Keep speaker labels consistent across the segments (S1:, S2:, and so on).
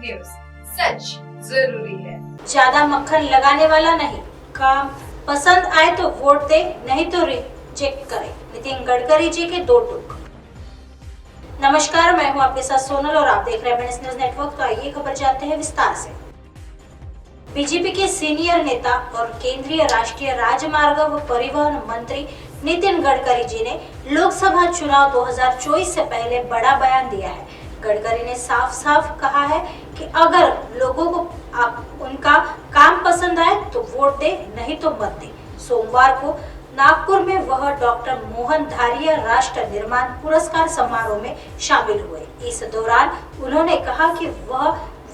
S1: News, सच जरूरी है।
S2: ज्यादा मक्खन लगाने वाला नहीं, काम पसंद आए तो वोट दे, नहीं तो रिजेक्ट करे। नितिन गडकरी जी के दो टूक। नमस्कार, मैं हूं आपके साथ सोनल और आप देख रहे हैं एमएनएस न्यूज नेटवर्क। तो आइए खबर जानते हैं विस्तार से। बीजेपी के सीनियर नेता और केंद्रीय राष्ट्रीय राजमार्ग व परिवहन मंत्री नितिन गडकरी जी ने लोकसभा चुनाव 2024 से पहले बड़ा बयान दिया है। गडकरी ने साफ साफ कहा है कि अगर लोगों को उनका काम पसंद आए तो वोट दे, नहीं तो मत दे। सोमवार को नागपुर में वह डॉक्टर मोहन धारिया राष्ट्र निर्माण पुरस्कार समारोह में शामिल हुए। इस दौरान उन्होंने कहा कि वह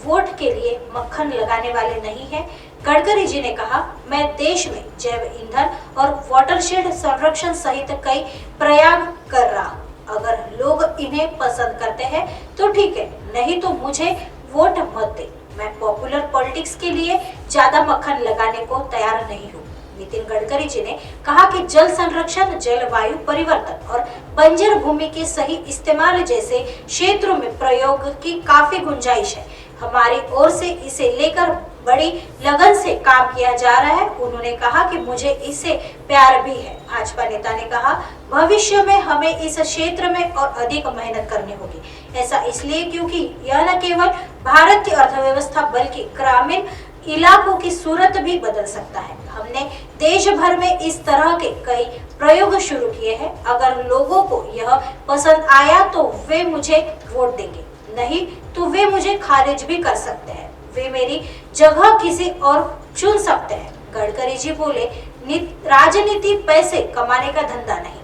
S2: वोट के लिए मक्खन लगाने वाले नहीं हैं। गडकरी जी ने कहा, मैं देश में जैव ईंधन और वाटरशेड संरक्षण सहित कई प्रयास कर रहा हूँ। अगर लोग इन्हें पसंद करते हैं तो ठीक है, नहीं तो मुझे वोट मत दे। मैं पॉपुलर पॉलिटिक्स के लिए ज्यादा मक्खन लगाने को तैयार नहीं हूँ। नितिन गडकरी जी ने कहा कि जल संरक्षण, जलवायु परिवर्तन और बंजर भूमि के सही इस्तेमाल जैसे क्षेत्रों में प्रयोग की काफी गुंजाइश है। हमारी ओर से इसे लेकर बड़ी लगन से काम किया जा रहा है। उन्होंने कहा कि मुझे इससे प्यार भी है। भाजपा नेता ने कहा, भविष्य में हमें इस क्षेत्र में और अधिक मेहनत करनी होगी। ऐसा इसलिए क्योंकि यह न केवल भारत की अर्थव्यवस्था बल्कि ग्रामीण इलाकों की सूरत भी बदल सकता है। हमने देश भर में इस तरह के कई प्रयोग शुरू किए हैं। अगर लोगों को यह पसंद आया तो वे मुझे वोट देंगे, नहीं तो वे मुझे खारिज भी कर सकते हैं। वे मेरी जगह किसी और चुन सकते हैं। गडकरी जी बोले, राजनीति पैसे कमाने का धंधा नहीं।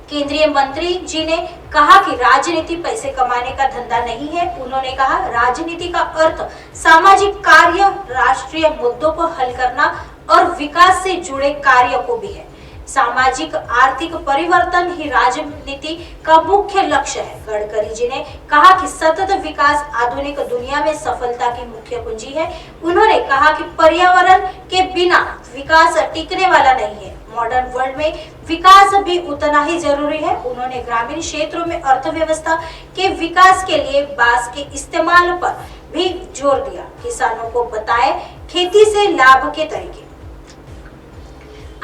S2: केंद्रीय मंत्री जी ने कहा कि राजनीति पैसे कमाने का धंधा नहीं है। उन्होंने कहा, राजनीति का अर्थ सामाजिक कार्य, राष्ट्रीय मुद्दों को हल करना और विकास से जुड़े कार्य को भी है। सामाजिक आर्थिक परिवर्तन ही राजनीति का मुख्य लक्ष्य है। गडकरी जी ने कहा कि सतत विकास आधुनिक दुनिया में सफलता की मुख्य कुंजी है। उन्होंने कहा कि पर्यावरण के बिना विकास टिकने वाला नहीं है। मॉडर्न वर्ल्ड में विकास भी उतना ही जरूरी है। उन्होंने ग्रामीण क्षेत्रों में अर्थव्यवस्था के विकास के लिए बांस के इस्तेमाल पर भी जोर दिया। किसानों को बताए खेती से लाभ के तरीके।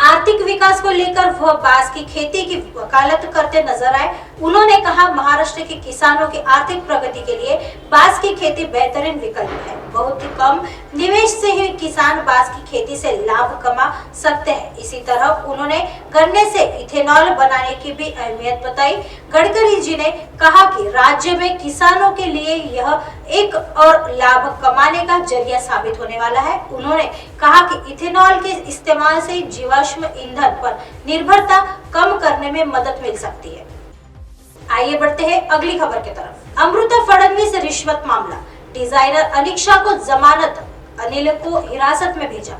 S2: आर्थिक विकास को लेकर वह बांस की खेती की वकालत करते नजर आए। उन्होंने कहा, महाराष्ट्र के किसानों की आर्थिक प्रगति के लिए बांस की खेती बेहतरीन विकल्प है। बहुत ही कम निवेश से ही किसान बांस की खेती से लाभ कमा सकते हैं। इसी तरह उन्होंने गन्ने से इथेनॉल बनाने की भी अहमियत बताई। गडकरी जी ने कहा कि राज्य में किसानों के लिए यह एक और लाभ कमाने का जरिया साबित होने वाला है। उन्होंने कहा कि इथेनॉल के इस्तेमाल से जीवाश्म ईंधन पर निर्भरता कम करने में मदद मिल सकती है। आइए बढ़ते हैं अगली खबर की तरफ। अमृता फडणवीस रिश्वत मामला, डिजाइनर अनिक्षा को जमानत, अनिल को हिरासत में भेजा।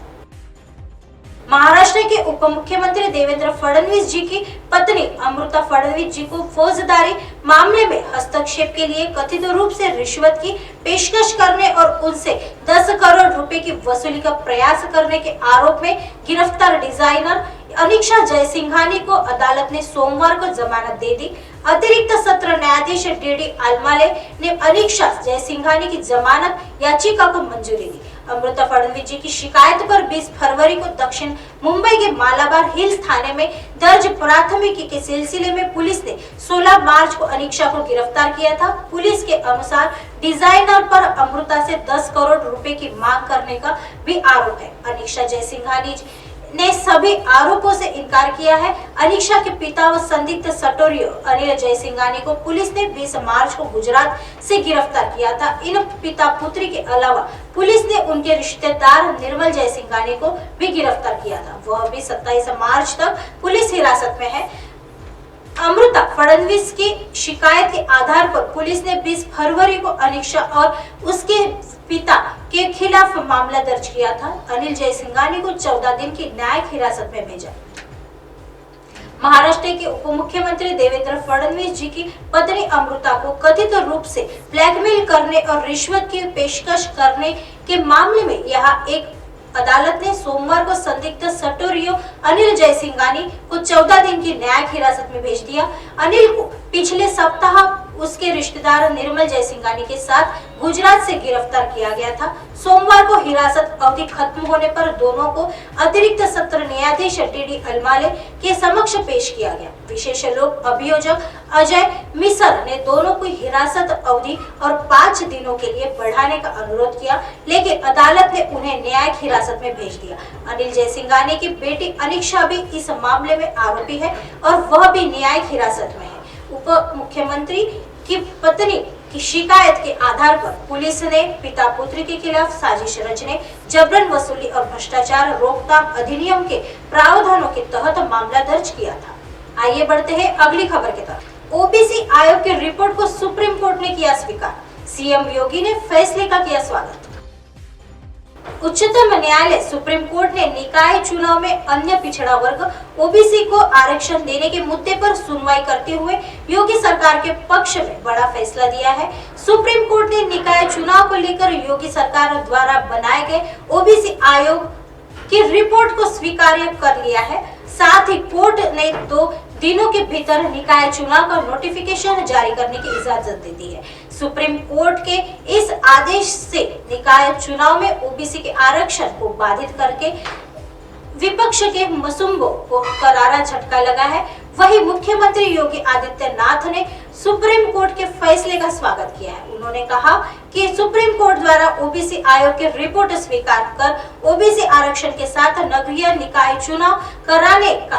S2: महाराष्ट्र के उप मुख्यमंत्री देवेंद्र फडणवीस जी की पत्नी अमृता फडणवीस जी को फौजदारी मामले में हस्तक्षेप के लिए कथित रूप से रिश्वत की पेशकश करने और उनसे 10 करोड़ रुपए की वसूली का प्रयास करने के आरोप में गिरफ्तार डिजाइनर अनिक्षा जयसिंघानी को अदालत ने सोमवार को जमानत दे दी। अतिरिक्त सत्र न्यायाधीश डीडी आलमाले ने अनिक्षा जयसिंघानी की जमानत याचिका को मंजूरी दी। अमृता फडणवीस जी की शिकायत पर 20 फरवरी को दक्षिण मुंबई के मालाबार हिल्स थाने में दर्ज प्राथमिकी के सिलसिले में पुलिस ने 16 मार्च को अनिक्षा को गिरफ्तार किया था। पुलिस के अनुसार डिजाइनर पर अमृता से 10 करोड़ रुपए की मांग करने का भी आरोप है। अनिक्षा जयसिंघानी ने सभी आरोपों से इनकार किया है। अनिक्षा के पिता व संदिग्ध सटोरियो अनिल जयसिंघानी को पुलिस ने 20 मार्च को गुजरात से गिरफ्तार किया था। इन पिता पुत्री के अलावा पुलिस ने उनके रिश्तेदार निर्मल जयसिंघानी को भी गिरफ्तार किया था। वह भी 27 मार्च तक पुलिस हिरासत में है। अमृता फडणवीस की शिकायत के आधार पर पुलिस ने 20 फरवरी को अनिक्षा और उसके पिता के खिलाफ मामला दर्ज किया था। अनिल जयसिंघानी को 14 दिन की न्यायिक हिरासत में भेजा। महाराष्ट्र के उप मुख्यमंत्री देवेंद्र फडणवीस जी की पत्नी अमृता को कथित रूप से ब्लैकमेल करने और रिश्वत की पेशकश करने के मामले में यहाँ एक अदालत ने सोमवार को संदिग्ध सटोरियो अनिल जयसिंघानी को 14 दिन की न्यायिक हिरासत में भेज दिया। अनिल को पिछले सप्ताह उसके रिश्तेदार निर्मल जयसिंघानी के साथ गुजरात से गिरफ्तार किया गया था। सोमवार को हिरासत अवधि खत्म होने पर दोनों को अतिरिक्त सत्र न्यायाधीश डी अलमाले के समक्ष पेश किया गया। विशेष लोक अभियोजक अजय मिसर ने दोनों को हिरासत अवधि और 5 दिनों के लिए बढ़ाने का अनुरोध किया, लेकिन अदालत ने उन्हें न्यायिक हिरासत में भेज दिया। अनिल जयसिंघानी की बेटी अनिक्षा भी इस मामले में आरोपी है और वह भी न्यायिक हिरासत में है। उप मुख्यमंत्री की पत्नी की शिकायत के आधार पर पुलिस ने पिता पुत्री के खिलाफ साजिश रचने, जबरन वसूली और भ्रष्टाचार रोकथाम अधिनियम के प्रावधानों के तहत मामला दर्ज किया था। आइए बढ़ते हैं अगली खबर की तरफ। ओबीसी आयोग की रिपोर्ट को सुप्रीम कोर्ट ने किया स्वीकार। सीएम योगी ने फैसले का किया स्वागत। उच्चतम न्यायालय सुप्रीम कोर्ट ने निकाय चुनाव में अन्य पिछड़ा वर्ग ओबीसी को आरक्षण देने के मुद्दे पर सुनवाई करते हुए योगी सरकार के पक्ष में बड़ा फैसला दिया है। सुप्रीम कोर्ट ने निकाय चुनाव को लेकर योगी सरकार द्वारा बनाए गए ओबीसी आयोग की रिपोर्ट को स्वीकार्य कर लिया है। साथ ही कोर्ट ने 2 दिनों के भीतर निकाय चुनाव का नोटिफिकेशन जारी करने की इजाजत दे दी है। सुप्रीम कोर्ट के इस आदेश से निकाय चुनाव में ओबीसी के आरक्षण को बाधित करके विपक्ष के मसूंबों को करारा झटका लगा है। वहीं मुख्यमंत्री योगी आदित्यनाथ ने सुप्रीम कोर्ट के फैसले का स्वागत किया है। उन्होंने कहा कि सुप्रीम कोर्ट द्वारा ओबीसी आयोग की रिपोर्ट स्वीकार कर ओबीसी आरक्षण के साथ नगरीय निकाय चुनाव कराने का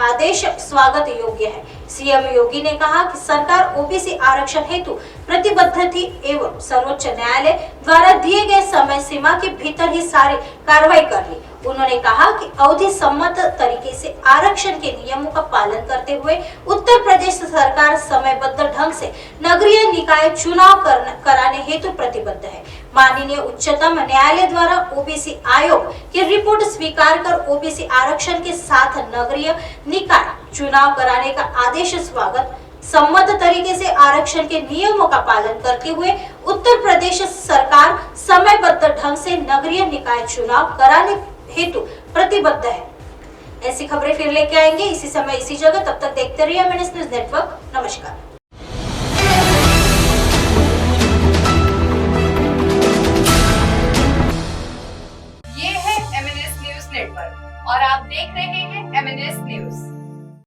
S2: आदेश स्वागत योग्य है। सीएम योगी ने कहा कि सरकार ओबीसी आरक्षण हेतु प्रतिबद्ध थी एवं सर्वोच्च न्यायालय द्वारा दिए गए समय सीमा के भीतर ही सारी कार्रवाई कर ली। उन्होंने कहा कि अवधि सम्मत तरीके से आरक्षण के नियमों का पालन करते हुए उत्तर प्रदेश सरकार समयबद्ध ढंग से नगरीय निकाय चुनाव कराने हेतु प्रतिबद्ध है। माननीय उच्चतम न्यायालय द्वारा ओबीसी आयोग की रिपोर्ट स्वीकार कर ओबीसी आरक्षण के साथ नगरीय निकाय चुनाव कराने का आदेश स्वागत। सम्मत तरीके से आरक्षण के नियमों का पालन करते हुए उत्तर प्रदेश सरकार समयबद्ध ढंग से नगरीय निकाय चुनाव कराने हेतु प्रतिबद्ध है। ऐसी खबरें फिर लेके आएंगे इसी समय इसी जगह। तब तक देखते रहिए MNS न्यूज नेटवर्क। नमस्कार।